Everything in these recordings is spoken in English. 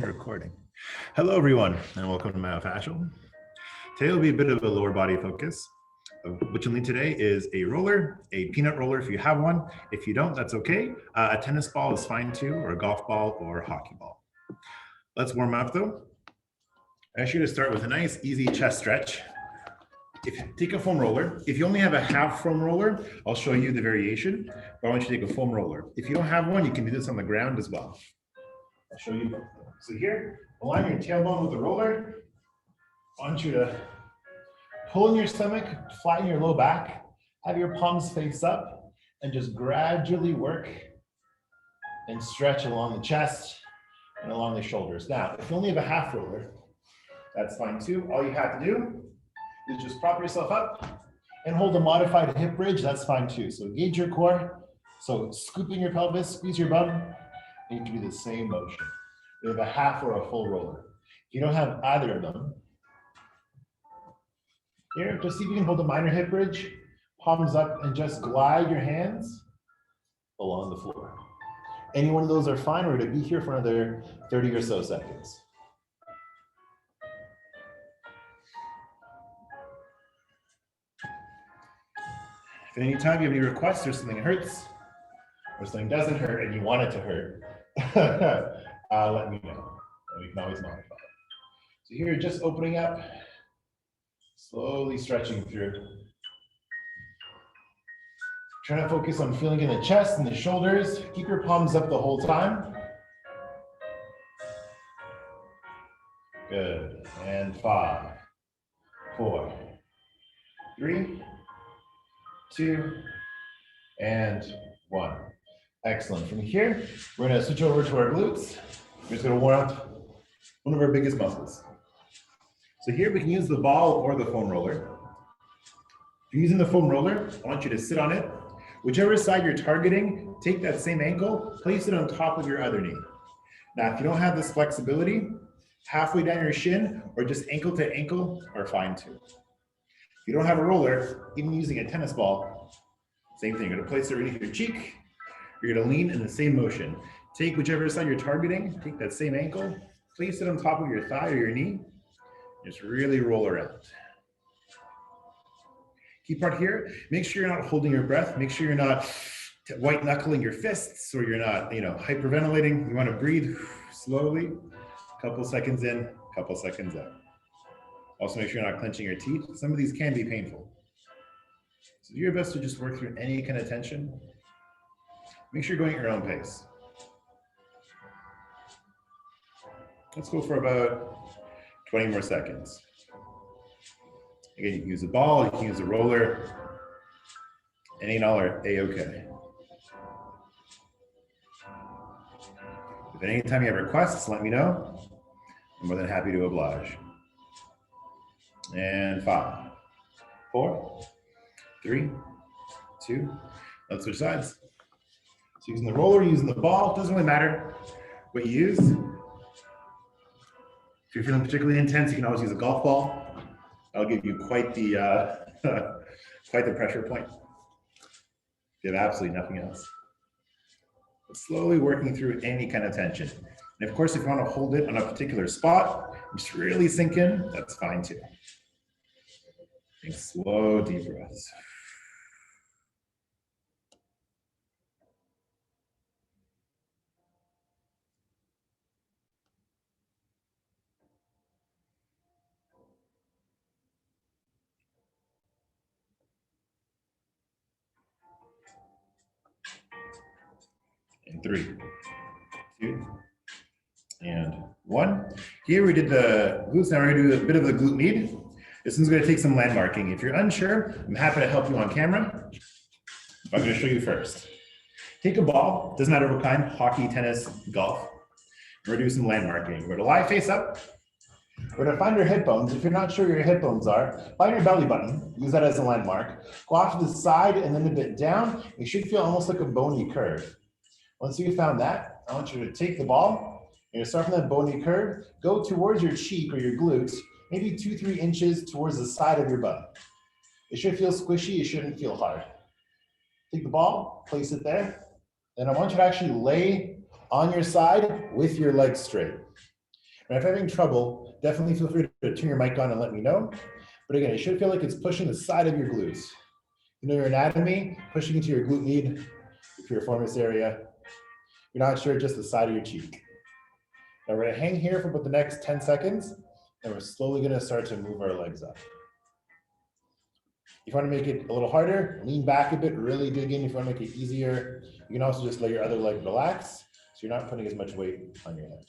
Recording. Hello, everyone, and welcome to Myofascial. Today will be a bit of a lower body focus. What you'll need today is a roller, a peanut roller if you have one. If you don't, that's okay. A tennis ball is fine too, or a golf ball or a hockey ball. Let's warm up though. I ask you to start with a nice, easy chest stretch. If you take a foam roller, if you only have a half foam roller, I'll show you the variation, but I want you to take a foam roller. If you don't have one, you can do this on the ground as well. I'll show you both. So here, align your tailbone with the roller. I want you to pull in your stomach, flatten your low back, have your palms face up, and just gradually work and stretch along the chest and along the shoulders. Now, if you only have a half roller, that's fine too. All you have to do is just prop yourself up and hold a modified hip bridge. That's fine too. So engage your core. So scooping your pelvis, squeeze your bum, and you can do the same motion. We have a half or a full roller. If you don't have either of them, here, just see if you can hold a minor hip bridge, palms up, and just glide your hands along the floor. Any one of those are fine. We're going to be here for another 30 or so seconds. If at any time you have any requests or something hurts, or something doesn't hurt and you want it to hurt, let me know, and we can always modify it. So here, just opening up, slowly stretching through. Trying to focus on feeling in the chest and the shoulders. Keep your palms up the whole time. Good, and 5, 4, 3, 2, and 1. Excellent. From here, we're going to switch over to our glutes. We're just going to warm up one of our biggest muscles. So here we can use the ball or the foam roller. If you're using the foam roller, I want you to sit on it. Whichever side you're targeting, take that same ankle, place it on top of your other knee. Now, if you don't have this flexibility, halfway down your shin or just ankle to ankle are fine too. If you don't have a roller, even using a tennis ball, same thing. You're going to place it underneath your cheek. You're going to lean in the same motion. Take whichever side you're targeting, take that same ankle, place it on top of your thigh or your knee, just really roll around. Key part here, make sure you're not holding your breath. Make sure you're not white knuckling your fists or you're not, hyperventilating. You want to breathe slowly, couple seconds in, couple seconds out. Also make sure you're not clenching your teeth. Some of these can be painful. So do your best to just work through any kind of tension. Make sure you're going at your own pace. Let's go for about 20 more seconds. Again, you can use a ball, you can use a roller. Any and all are A-okay. If at any time you have requests, let me know. I'm more than happy to oblige. And 5, 4, 3, 2, let's switch sides. So using the roller, using the ball, doesn't really matter what you use. If you're feeling particularly intense, you can always use a golf ball. That'll give you quite the pressure point. If you have absolutely nothing else. But slowly working through any kind of tension. And of course, if you want to hold it on a particular spot, just really sink in, that's fine too. Take slow, deep breaths. And 3, 2, and 1. Here we did the glutes. Now we're going to do a bit of the glute mead. This one's going to take some landmarking. If you're unsure, I'm happy to help you on camera. I'm going to show you first. Take a ball, doesn't matter what kind, hockey, tennis, golf. We're going to do some landmarking. We're going to lie face up. We're going to find your hip bones. If you're not sure where your hip bones are, find your belly button. Use that as a landmark. Go off to the side and then a bit down. You should feel almost like a bony curve. Once you found that, I want you to take the ball. You're going to start from that bony curve. Go towards your cheek or your glutes, maybe 2-3 inches towards the side of your butt. It should feel squishy. It shouldn't feel hard. Take the ball, place it there. Then I want you to actually lay on your side with your legs straight. And if you're having trouble, definitely feel free to turn your mic on and let me know. But again, it should feel like it's pushing the side of your glutes. You know your anatomy, pushing into your glute med, your piriformis area. You're not sure, just the side of your cheek. Now we're gonna hang here for about the next 10 seconds, and we're slowly gonna start to move our legs up. If you want to make it a little harder, lean back a bit, really dig in. If you want to make it easier, you can also just let your other leg relax, so you're not putting as much weight on your head.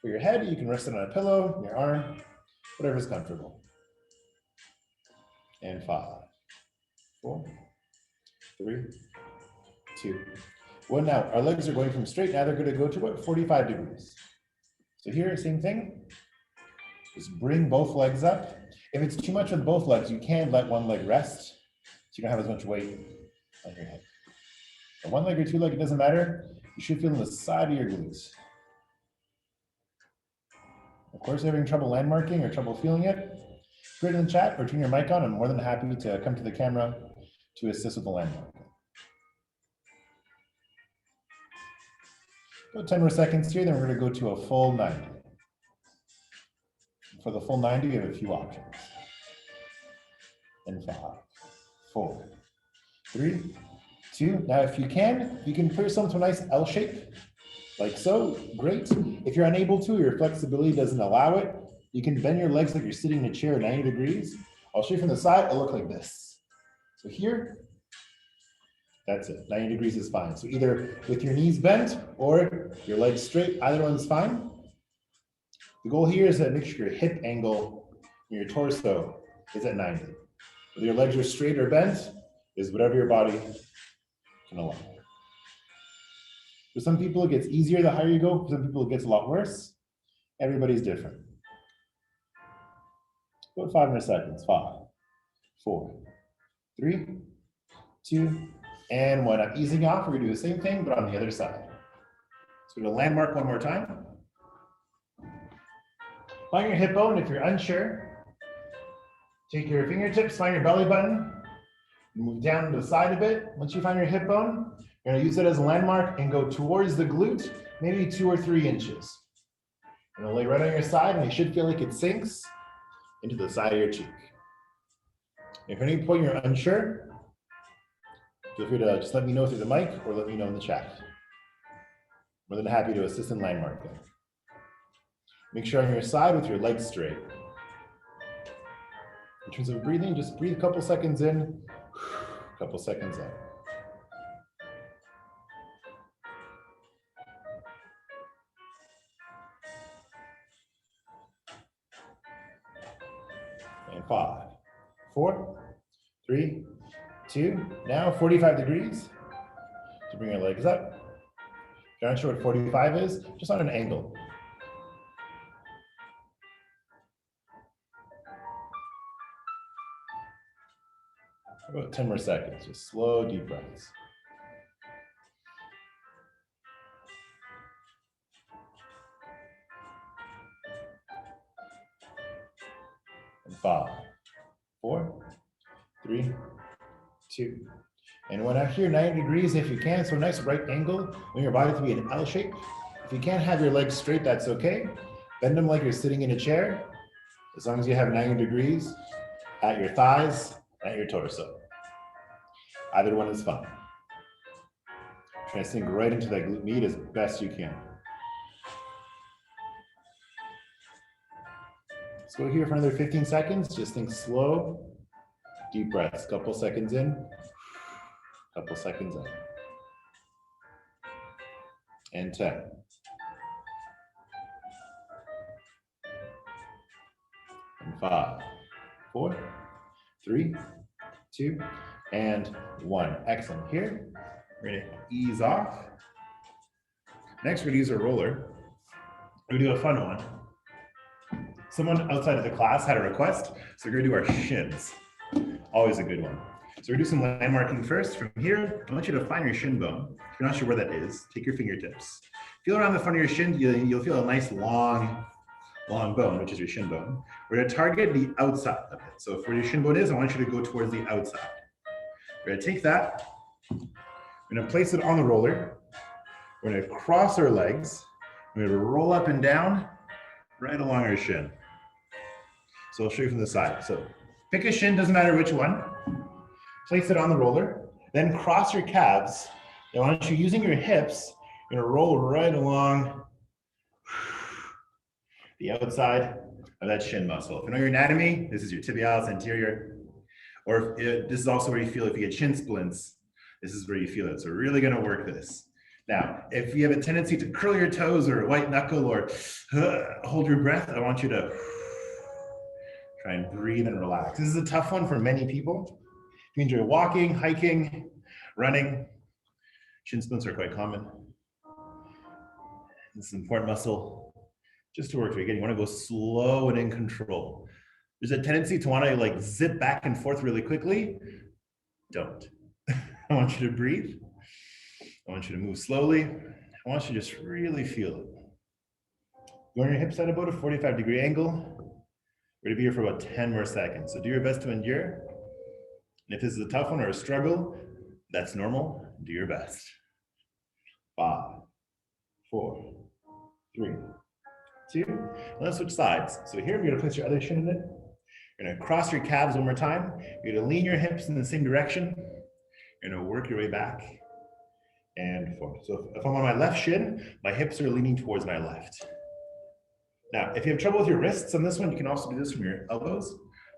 For your head, you can rest it on a pillow, your arm, whatever's comfortable. And 5, 4, 3, 2, 1. Now, our legs are going from straight, now they're going to go to about 45 degrees. So here, same thing. Just bring both legs up. If it's too much with both legs, you can let one leg rest, so you don't have as much weight on your head. But one leg or two leg, it doesn't matter. You should feel on the side of your glutes. Of course, if you're having trouble landmarking or trouble feeling it, put it in the chat or turn your mic on. I'm more than happy to come to the camera to assist with the landmark. About 10 more seconds here, then we're going to go to a full 90. For the full 90, you have a few options. And 5, 4, 3, 2. Now, if you can put yourself into a nice L shape, like so. Great. If you're unable to, your flexibility doesn't allow it, you can bend your legs like you're sitting in a chair 90 degrees. I'll show you from the side, it'll look like this. So here, that's it. 90 degrees is fine. So either with your knees bent or your legs straight, either one's fine. The goal here is to make sure your hip angle and your torso is at 90. Whether your legs are straight or bent is whatever your body can allow. For some people, it gets easier the higher you go. For some people, it gets a lot worse. Everybody's different. About 5 more seconds. 5, 4, 3, 2, and 1. I'm easing off. We're going to do the same thing, but on the other side. So we're going to landmark one more time. Find your hip bone if you're unsure. Take your fingertips, find your belly button, move down to the side a bit. Once you find your hip bone, you're going to use it as a landmark and go towards the glute, maybe 2 or 3 inches. You're going to lay right on your side, and you should feel like it sinks into the side of your cheek. If at any point you're unsure, feel free to just let me know through the mic or let me know in the chat. More than happy to assist in landmarking. Make sure on your side with your legs straight. In terms of breathing, just breathe a couple seconds in, a couple seconds out. And 5, 4, 3, 2. Now 45 degrees. So bring your legs up. If you're not sure what 45 is, just on an angle. About 10 more seconds, just slow, deep breaths. And 5, 4, 3, 2, and 1. Out here, 90 degrees if you can, so a nice right angle. Want your body to be an L shape. If you can't have your legs straight, that's okay. Bend them like you're sitting in a chair, as long as you have 90 degrees at your thighs, at your torso. Either one is fine. Try to sink right into that glute med as best you can. Let's go here for another 15 seconds. Just think slow, deep breaths. Couple seconds in, couple seconds out. And 10. And 5, 4, 3, 2, and 1. Excellent. Here, we're going to ease off. Next, we're going to use a roller. We're going to do a fun one. Someone outside of the class had a request, so we're going to do our shins. Always a good one. So we're going to do some landmarking first. From here, I want you to find your shin bone. If you're not sure where that is, take your fingertips. Feel around the front of your shin, you'll feel a nice long bone, which is your shin bone. We're going to target the outside of it. So where your shin bone is, I want you to go towards the outside. We're going to take that. We're going to place it on the roller. We're going to cross our legs. We're going to roll up and down right along our shin. So I'll show you from the side. So pick a shin, doesn't matter which one. Place it on the roller, then cross your calves. And once you're using your hips, you're gonna roll right along the outside of that shin muscle. If you know your anatomy, this is your tibialis anterior. Or this is also where you feel if you get shin splints, this is where you feel it. So we're really gonna work this. Now, if you have a tendency to curl your toes or white knuckle or hold your breath, I want you to try and breathe and relax. This is a tough one for many people. If you enjoy walking, hiking, running, shin splints are quite common. This is an important muscle just to work through. Again, you want to go slow and in control. There's a tendency to want to like zip back and forth really quickly. Don't. I want you to breathe. I want you to move slowly. I want you to just really feel it. You want your hips at about a 45-degree angle. We're gonna be here for about 10 more seconds. So do your best to endure. And if this is a tough one or a struggle, that's normal. Do your best. 5, 4, 3, 2. Let's switch sides. So here, you're gonna place your other shin in it. You're gonna cross your calves one more time. You're gonna lean your hips in the same direction. You're gonna work your way back and forth. So if I'm on my left shin, my hips are leaning towards my left. Now, if you have trouble with your wrists on this one, you can also do this from your elbows.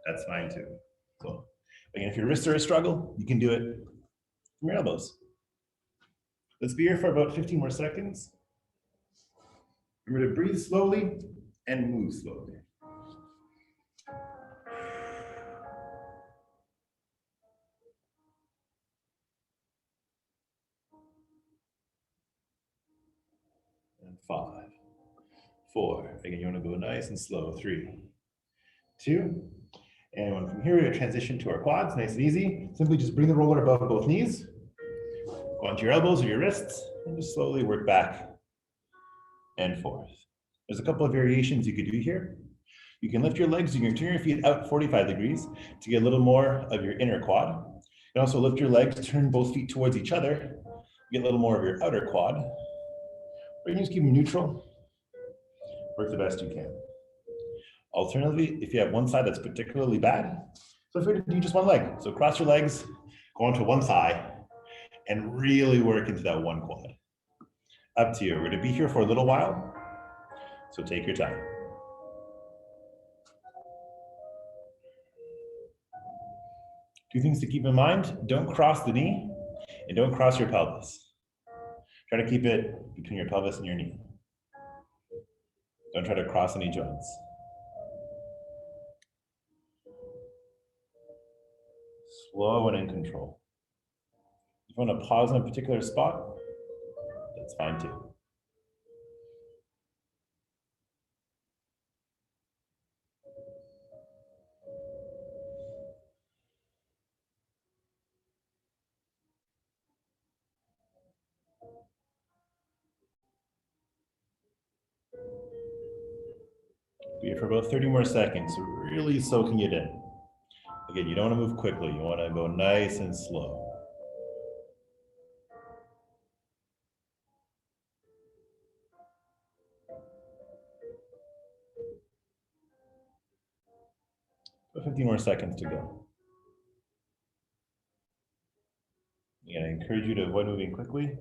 That's fine too. So again, if your wrists are a struggle, you can do it from your elbows. Let's be here for about 15 more seconds. Remember to breathe slowly and move slowly. And 5, 4. Again, you want to go nice and slow. 3, 2. And from here, we're going to transition to our quads, nice and easy. Simply just bring the roller above both knees. Go onto your elbows or your wrists, and just slowly work back and forth. There's a couple of variations you could do here. You can lift your legs, you can turn your feet out 45 degrees to get a little more of your inner quad. You can also lift your legs, turn both feet towards each other, get a little more of your outer quad. Or you can just keep them neutral. Work the best you can. Alternatively, if you have one side that's particularly bad, feel free to do just one leg. So cross your legs, go onto one thigh, and really work into that one quad. Up to you. We're gonna be here for a little while, so take your time. Two things to keep in mind: don't cross the knee and don't cross your pelvis. Try to keep it between your pelvis and your knee. Don't try to cross any joints. Slow and in control. If you want to pause in a particular spot, that's fine too. Be here for about 30 more seconds, really soaking it in. Again, you don't want to move quickly. You want to go nice and slow. About 15 more seconds to go. Again, I encourage you to avoid moving quickly,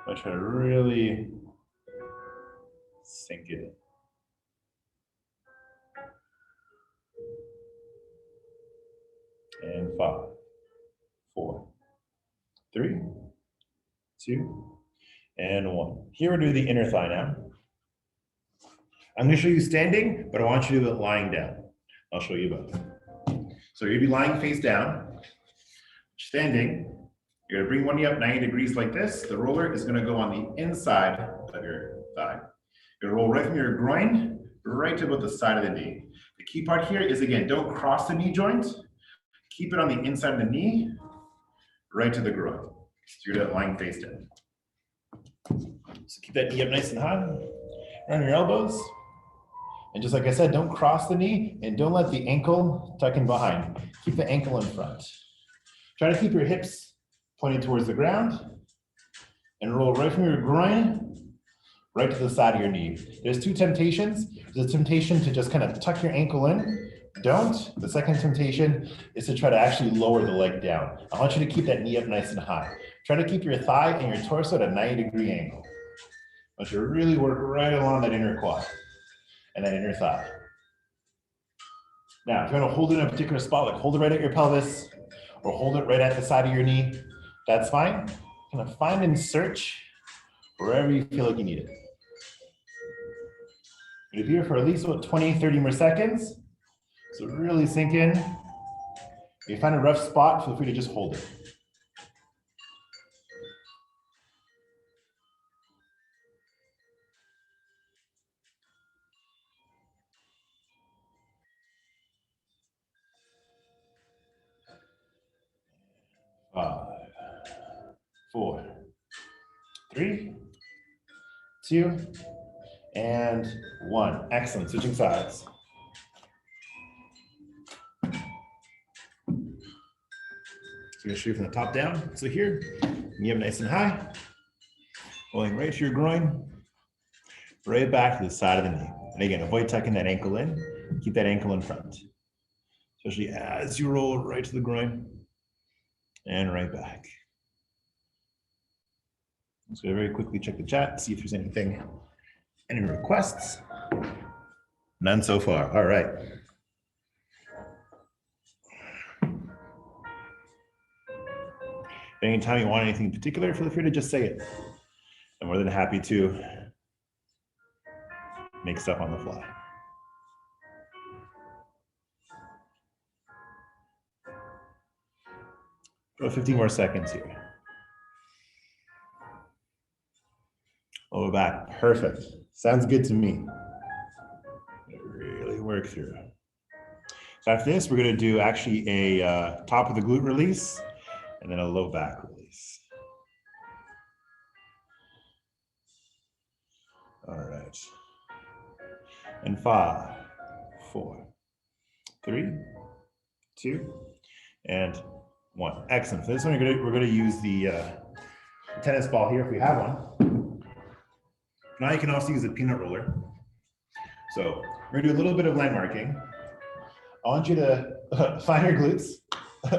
but try to really sink it in. And 5, 4, 3, 2, and 1. Here we're doing the inner thigh now. I'm going to show you standing, but I want you to do it lying down. I'll show you both. So you're going to be lying face down. Standing, you're going to bring one knee up 90 degrees like this. The roller is going to go on the inside of your thigh. You're going to roll right from your groin right to about the side of the knee. The key part here is, again, don't cross the knee joint. Keep it on the inside of the knee, right to the groin. So you're gonna lying face down. So keep that knee up nice and high. Around your elbows. And just like I said, don't cross the knee and don't let the ankle tuck in behind. Keep the ankle in front. Try to keep your hips pointed towards the ground and roll right from your groin, right to the side of your knee. There's two temptations. There's a temptation to just kind of tuck your ankle in. Don't. The second temptation is to try to actually lower the leg down. I want you to keep that knee up nice and high. Try to keep your thigh and your torso at a 90-degree angle. I want you to really work right along that inner quad and that inner thigh. Now, if you want to hold it in a particular spot, like hold it right at your pelvis or hold it right at the side of your knee, that's fine. Kind of find and search wherever you feel like you need it. You'll be here for at least about 20, 30 more seconds. So really sink in. If you find a rough spot, feel free to just hold it. Five, 4, 3, 2, and 1. Excellent. Switching sides. So you're gonna shoot from the top down. So here, knee up nice and high, pulling right to your groin, right back to the side of the knee. And again, avoid tucking that ankle in. Keep that ankle in front, especially as you roll right to the groin and right back. Let's go very quickly check the chat, see if there's anything, any requests. None so far. All right. Anytime you want anything in particular, feel free to just say it. I'm more than happy to make stuff on the fly. About 15 more seconds here. Lower back, perfect. Sounds good to me. Really work through. So after this, we're gonna do actually a top of the glute release and then a low back release. All right. And 5, 4, 3, 2, and 1. Excellent. For this one, we're gonna use the tennis ball here if we have one. Now you can also use a peanut roller. So we're gonna do a little bit of landmarking. I want you to find your glutes.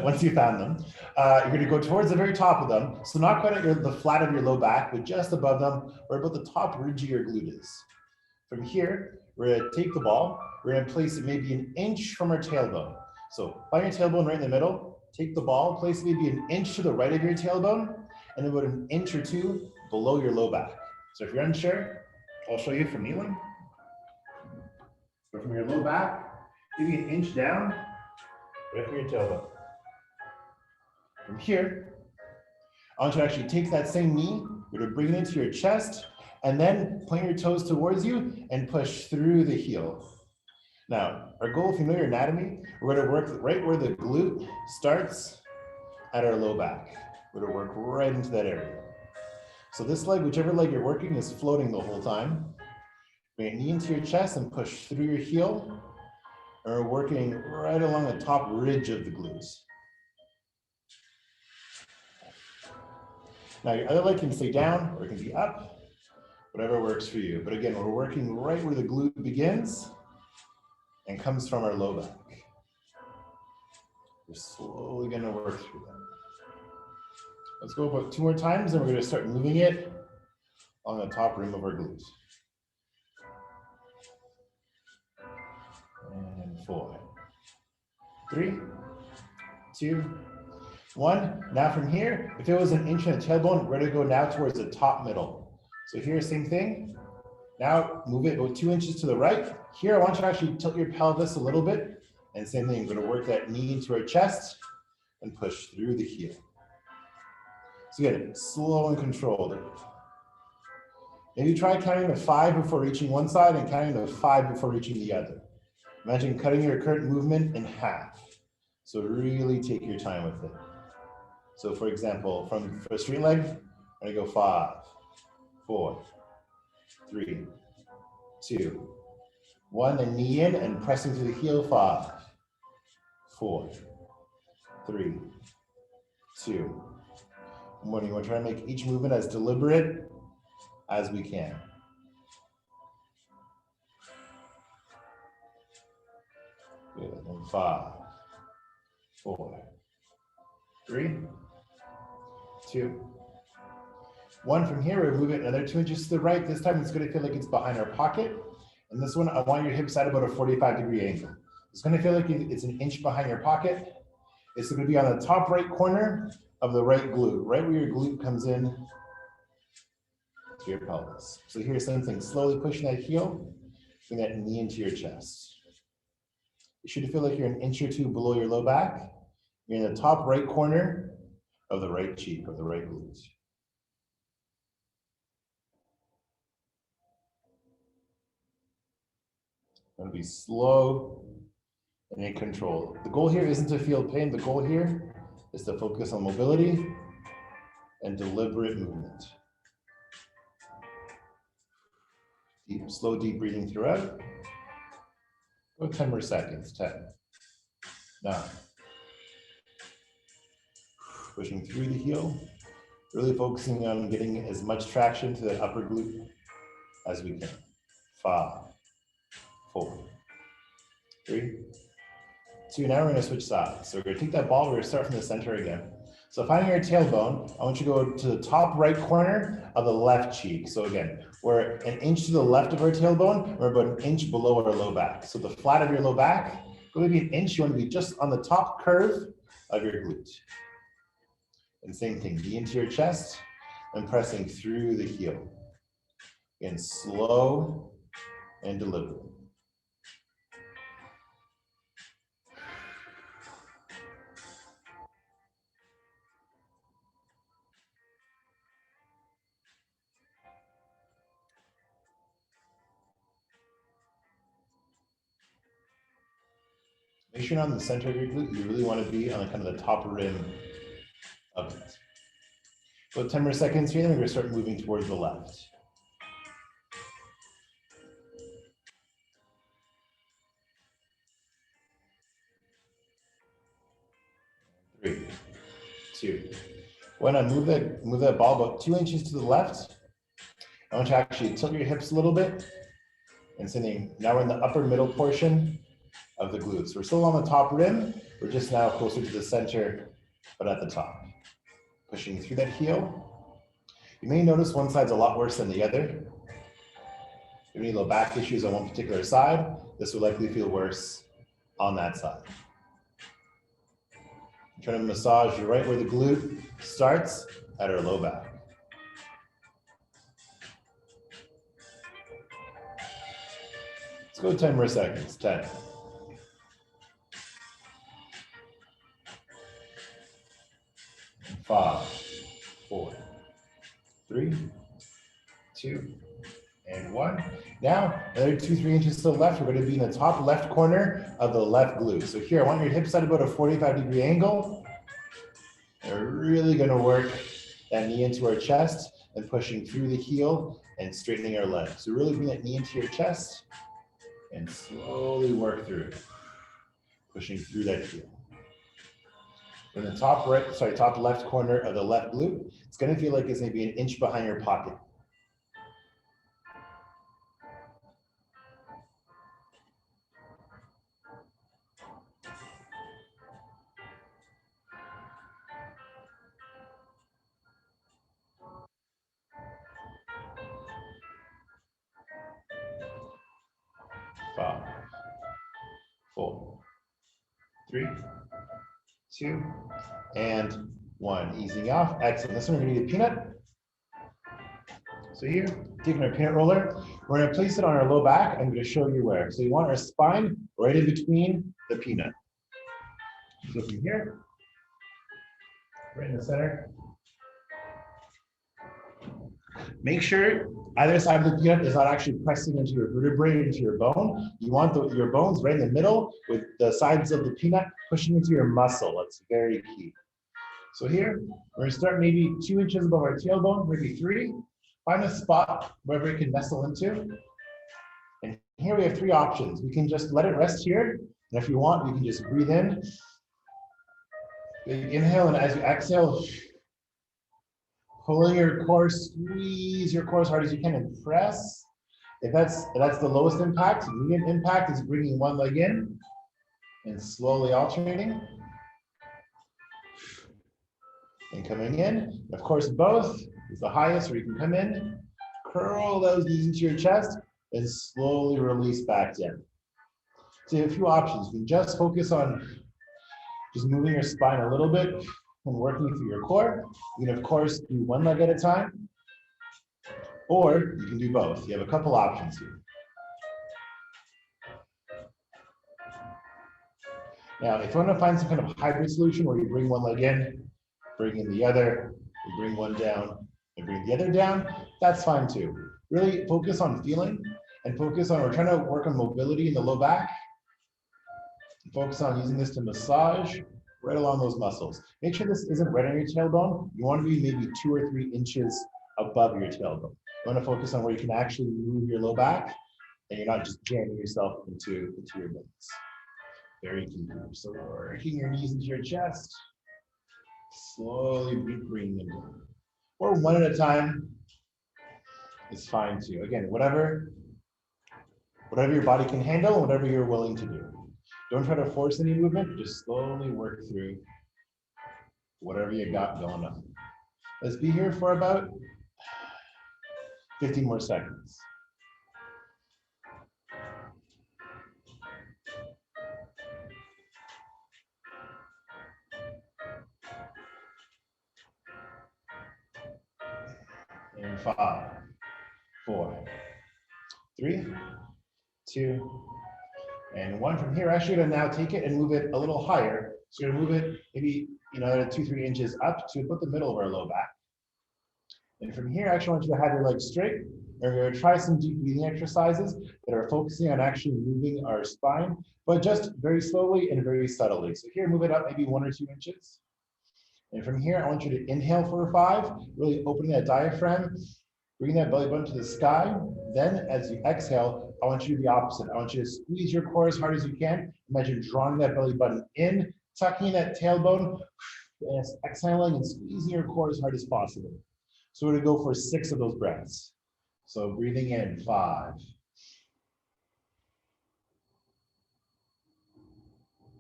Once you found them, you're gonna go towards the very top of them. So not quite at the flat of your low back, but just above them, or about the top ridge of your glute is. From here, we're gonna take the ball, we're gonna place it maybe an inch from our tailbone. So find your tailbone right in the middle, take the ball, place it maybe an inch to the right of your tailbone, and about an inch or two below your low back. So if you're unsure, I'll show you from kneeling. So from your low back, maybe an inch down, right from your tailbone. From here, I want you to actually take that same knee, you're gonna bring it into your chest, and then point your toes towards you and push through the heel. Now, our goal, if you know your anatomy, we're gonna work right where the glute starts at our low back. We're gonna work right into that area. So this leg, whichever leg you're working, is floating the whole time. Bring your knee into your chest and push through your heel. And we're working right along the top ridge of the glutes. Now your other leg can stay down or it can be up, whatever works for you. But again, we're working right where the glute begins and comes from our low back. We're slowly gonna work through that. Let's go about 2 more times and we're gonna start moving it on the top rim of our glutes. And 4, 3, 2, 1. Now from here, if it was an inch in the tailbone, we're gonna go now towards the top middle. So here, same thing. Now move it about 2 inches to the right. Here, I want you to actually tilt your pelvis a little bit. And same thing, we're gonna work that knee into our chest and push through the heel. So again, slow and controlled. Maybe try counting to 5 before reaching one side and counting to 5 before reaching the other. Imagine cutting your current movement in half. So really take your time with it. So for example, for a straight leg, I'm gonna go 5, 4, 3, 2, 1, and knee in and pressing through the heel, 5, 4, 3, 2, 1. You want to try to make each movement as deliberate as we can. 5, 4, 3, 2, 1. From here, we're moving another 2 inches to the right. This time it's going to feel like it's behind our pocket. And this one, I want your hips at about a 45-degree angle. It's going to feel like it's an inch behind your pocket. It's going to be on the top right corner of the right glute, right where your glute comes in to your pelvis. So here's same thing, slowly pushing that heel, bring that knee into your chest. You should feel like you're an inch or two below your low back. You're in the top right corner of the right cheek, of the right glute. Going to be slow and in control. The goal here isn't to feel pain. The goal here is to focus on mobility and deliberate movement. Deep, slow, deep breathing throughout. Go 10 more seconds. 10, 9. Pushing through the heel, really focusing on getting as much traction to the upper glute as we can. 5, 4, 3, 2. Now we're going to switch sides. So we're going to take that ball, we're going to start from the center again. So finding your tailbone, I want you to go to the top right corner of the left cheek. So again, we're an inch to the left of our tailbone, we're about an inch below our low back. So the flat of your low back, go maybe an inch, you want to be just on the top curve of your glute. And same thing, knee into your chest and pressing through the heel. Again, slow and deliberate. Make sure you're not in the center of your glute. You really want to be on kind of the top rim of it. About 10 more seconds here, then we're going to start moving towards the left. 3, 2. When I move that ball about 2 inches to the left, I want you to actually tilt your hips a little bit and sending, now we're in the upper middle portion of the glutes. We're still on the top rim. We're just now closer to the center, but at the top. Pushing through that heel. You may notice one side's a lot worse than the other. If you have any low back issues on one particular side, this will likely feel worse on that side. I'm trying to massage right where the glute starts at our low back. Let's go 10 more seconds. 10. 5, 4, 3, 2, and 1. Now, another 2, 3 inches to the left. We're going to be in the top left corner of the left glute. So here, I want your hips at about a 45-degree angle. And we're really going to work that knee into our chest and pushing through the heel and straightening our legs. So really bring that knee into your chest and slowly work through it, pushing through that heel. In the top left corner of the left glute, it's going to feel like it's going to be an inch behind your pocket. Five, 4, 3, 2, and 1. Easing off. Excellent. This one we're going to need a peanut. So here, taking our peanut roller, we're going to place it on our low back. I'm going to show you where. So you want our spine right in between the peanut. So from here, right in the center. Make sure either side of the peanut is not actually pressing into your vertebrae, into your bone. You want your bones right in the middle with the sides of the peanut pushing into your muscle. That's very key. So here, we're going to start maybe 2 inches above our tailbone, maybe 3. Find a spot wherever it can nestle into. And here we have 3 options. We can just let it rest here. And if you want, we can just breathe in. Big inhale, and as you exhale, pulling your core, squeeze your core as hard as you can and press. If that's the lowest impact, medium impact is bringing one leg in And slowly alternating. And coming in. Of course, both is the highest where you can come in, curl those knees into your chest, and slowly release back down. So you have a few options. You can just focus on just moving your spine a little bit and working through your core. You can, of course, do one leg at a time, or you can do both. You have a couple options here. Now, if you want to find some kind of hybrid solution where you bring one leg in, bring in the other, you bring one down, and bring the other down, that's fine too. Really focus on feeling and focus on, we're trying to work on mobility in the low back. Focus on using this to massage right along those muscles. Make sure this isn't right on your tailbone. You want to be maybe 2 or 3 inches above your tailbone. You want to focus on where you can actually move your low back and you're not just jamming yourself into your legs. Very key. So working your knees into your chest, slowly bringing them down. Or one at a time is fine too. Again, whatever your body can handle, whatever you're willing to do. Don't try to force any movement, just slowly work through whatever you got going on. Let's be here for about 15 more seconds. And 5, 4, 3, 2, and 1. From here, actually, you're gonna now take it and move it a little higher. So you're gonna move it maybe 2-3 inches up to about the middle of our low back. And from here, I actually want you to have your legs straight. And we're gonna try some deep breathing exercises that are focusing on actually moving our spine, but just very slowly and very subtly. So here, move it up maybe 1 or 2 inches. And from here, I want you to inhale for 5, really opening that diaphragm, bring that belly button to the sky. Then as you exhale, I want you to do the opposite. I want you to squeeze your core as hard as you can. Imagine drawing that belly button in, tucking that tailbone, and exhaling and squeezing your core as hard as possible. So we're gonna go for 6 of those breaths. So breathing in, 5.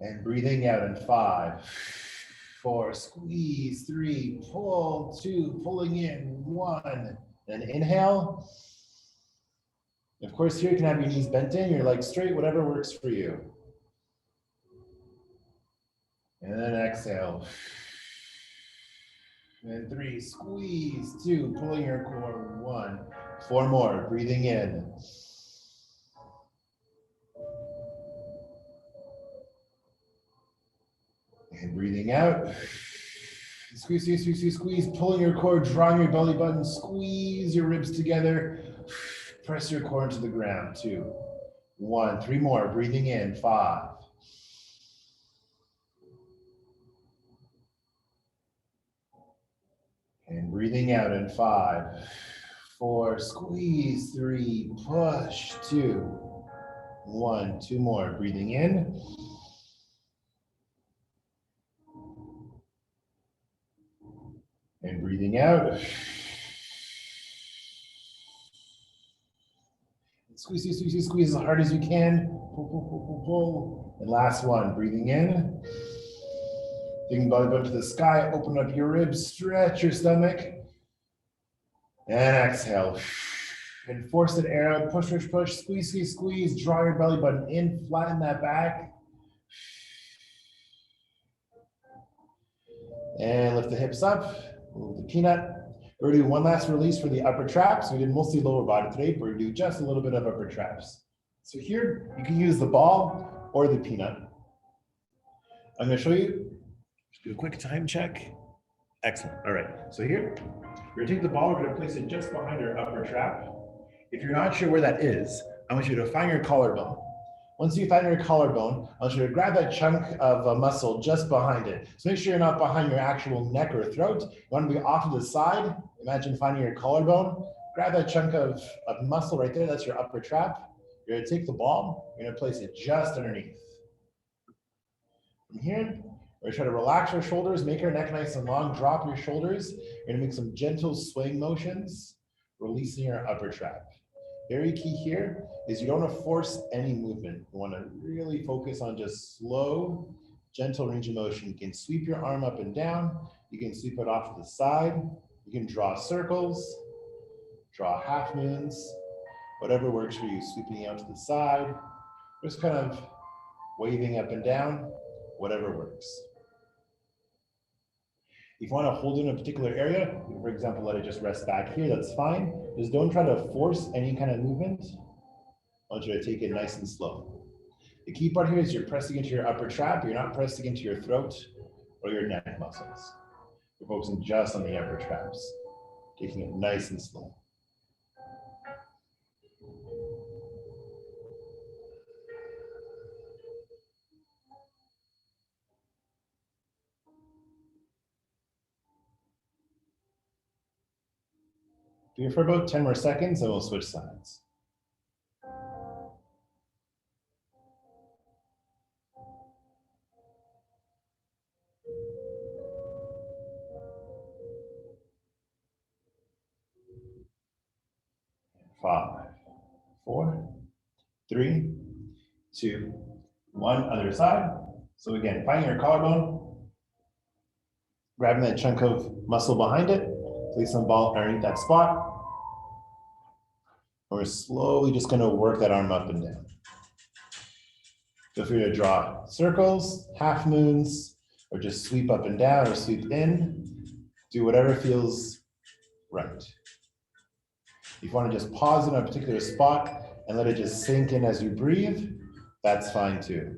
And breathing out in 5, 4, squeeze, 3, pull, 2, pulling in, 1. Then inhale. Of course, here you can have your knees bent in, your legs straight, whatever works for you. And then exhale. And 3, squeeze, 2, pulling your core, 1. 4 more, breathing in. And breathing out. Squeeze, squeeze, squeeze, squeeze, squeeze, pulling your core, drawing your belly button, squeeze your ribs together. Press your core into the ground, 2, 1, 3 more, breathing in, 5. And breathing out in 5, 4, squeeze, 3, push, 2, 1, 2 more, breathing in. And breathing out. Squeeze, squeeze, squeeze, squeeze as hard as you can. Pull, pull, pull, pull, pull. And last one, breathing in. Taking belly button to the sky, open up your ribs, stretch your stomach. And exhale. And force that air out, push, push, push, squeeze, squeeze, squeeze. Draw your belly button in, flatten that back. And lift the hips up, move the peanut. We're gonna do one last release for the upper traps. We did mostly lower body today, but we're gonna do just a little bit of upper traps. So here, you can use the ball or the peanut. I'm gonna show you, just do a quick time check. Excellent, all right. So here, we're gonna take the ball, we're gonna place it just behind our upper trap. If you're not sure where that is, I want you to find your collarbone. Once you find your collarbone, I want you to grab that chunk of a muscle just behind it. So make sure you're not behind your actual neck or throat. You want to be off to the side. Imagine finding your collarbone. Grab that chunk of muscle right there. That's your upper trap. You're going to take the ball. You're going to place it just underneath. From here, we're going to try to relax your shoulders, make your neck nice and long. Drop your shoulders. You're going to make some gentle swaying motions, releasing your upper trap. Very key here is you don't want to force any movement. You want to really focus on just slow, gentle range of motion. You can sweep your arm up and down. You can sweep it off to the side. You can draw circles, draw half moons, whatever works for you. Sweeping out to the side, just kind of waving up and down, whatever works. If you want to hold in a particular area, for example, let it just rest back here, that's fine. Just don't try to force any kind of movement. I want you to take it nice and slow. The key part here is you're pressing into your upper trap. You're not pressing into your throat or your neck muscles. You're focusing just on the upper traps, taking it nice and slow. Do it for about 10 more seconds and we'll switch sides. Five, four, three, two, one, other side. So again, finding your collarbone, grabbing that chunk of muscle behind it, place some ball underneath that spot. And we're slowly just gonna work that arm up and down. Feel free to draw circles, half moons, or just sweep up and down or sweep in. Do whatever feels right. If you want to just pause in a particular spot and let it just sink in as you breathe, that's fine too.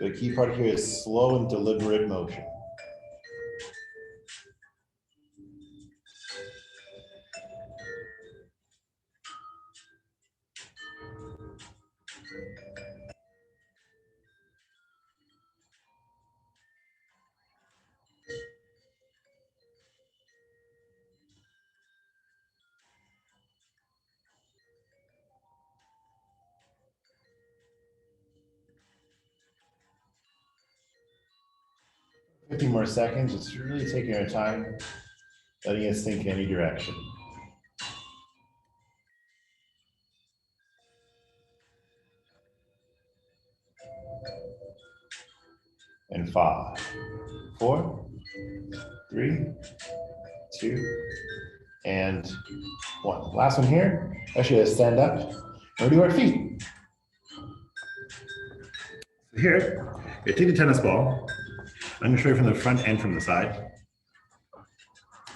The key part here is slow and deliberate motion. A few more seconds, just really taking your time, letting it sink in any direction. And 5, 4, 3, 2, and 1. Last one here. Actually, let's stand up and do our feet. So here, you take the tennis ball. I'm going to show you from the front and from the side.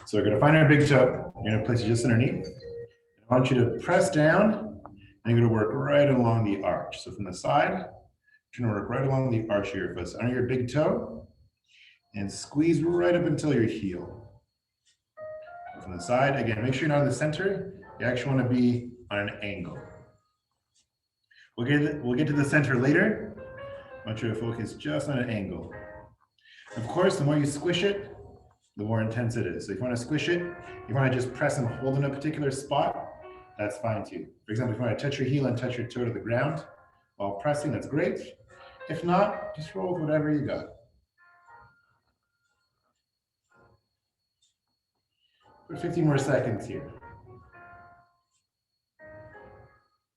So we're going to find our big toe. You're going to place it just underneath. I want you to press down, and you're going to work right along the arch. So from the side, you're going to work right along the arch of your foot. So under your big toe, and squeeze right up until your heel. From the side, again, make sure you're not in the center. You actually want to be on an angle. We'll get to the center later. I want you to focus just on an angle. Of course, the more you squish it, the more intense it is. So if you want to squish it, you want to just press and hold in a particular spot, that's fine too. For example, if you want to touch your heel and touch your toe to the ground while pressing, that's great. If not, just roll with whatever you got. For 15 more seconds here.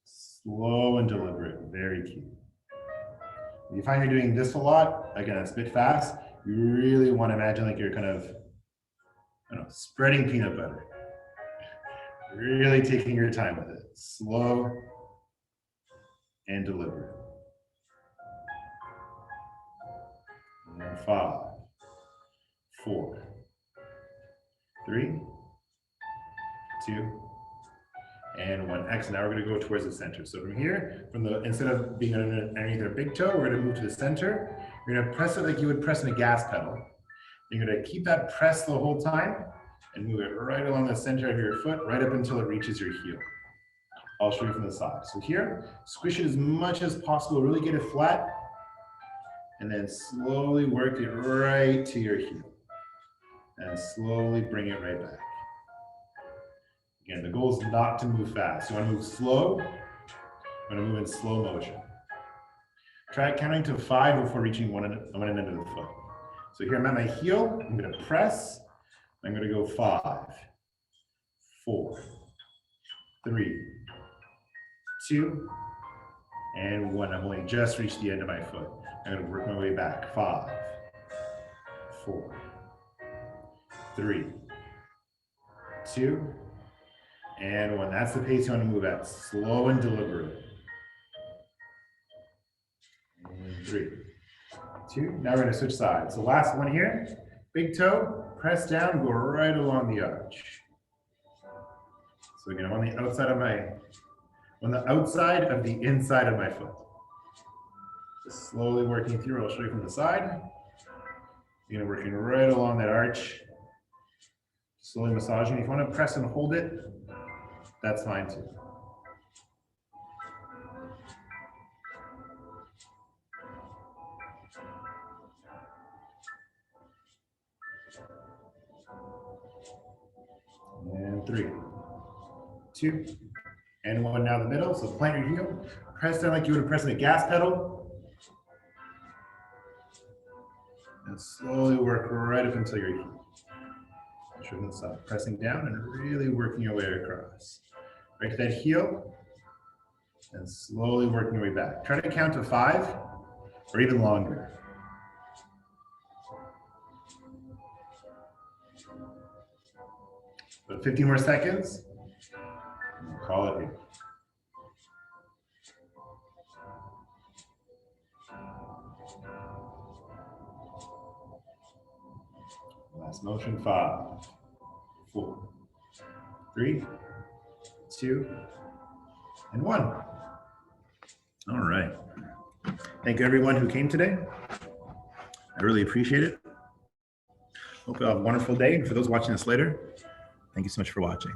Slow and deliberate, very key. If you find you're doing this a lot, again, it's a bit fast, you really want to imagine like you're kind of, I don't know, spreading peanut butter. Really taking your time with it. Slow and deliberate. And then 5, 4, 3, 2, and 1. Excellent. Now we're going to go towards the center. So from here, instead of being underneath our big toe, we're going to move to the center. You're going to press it like you would press in a gas pedal. You're going to keep that press the whole time and move it right along the center of your foot, right up until it reaches your heel. I'll show you from the side. So here, squish it as much as possible, really get it flat, and then slowly work it right to your heel. And slowly bring it right back. Again, the goal is not to move fast. You want to move slow. You want to move in slow motion. Try counting to 5 before reaching one end of the foot. So here I'm at my heel. I'm going to press. I'm going to go 5, 4, 3, 2, and 1. I've only just reached the end of my foot. I'm going to work my way back. 5, 4, 3, 2, and 1. That's the pace you want to move at. Slow and deliberate. And 3, 2. Now we're going to switch sides. So last one here. Big toe, press down, go right along the arch. So again, I'm on the outside of the inside of my foot. Just slowly working through. I'll show you from the side. You're gonna working right along that arch. Slowly massaging. If you want to press and hold it, that's fine too. And 3, 2, and 1. Now the middle. So plant your heel, press down like you would have pressed in a gas pedal, and slowly work right up until your heel. Show the side, pressing down and really working your way across. Right to that heel, and slowly working your way back. Try to count to 5 or even longer. But 15 more seconds, and we'll call it here. Last motion, 5, 4, 3, 2, and 1. All right. Thank you everyone who came today. I really appreciate it. Hope you have a wonderful day. And for those watching this later, thank you so much for watching.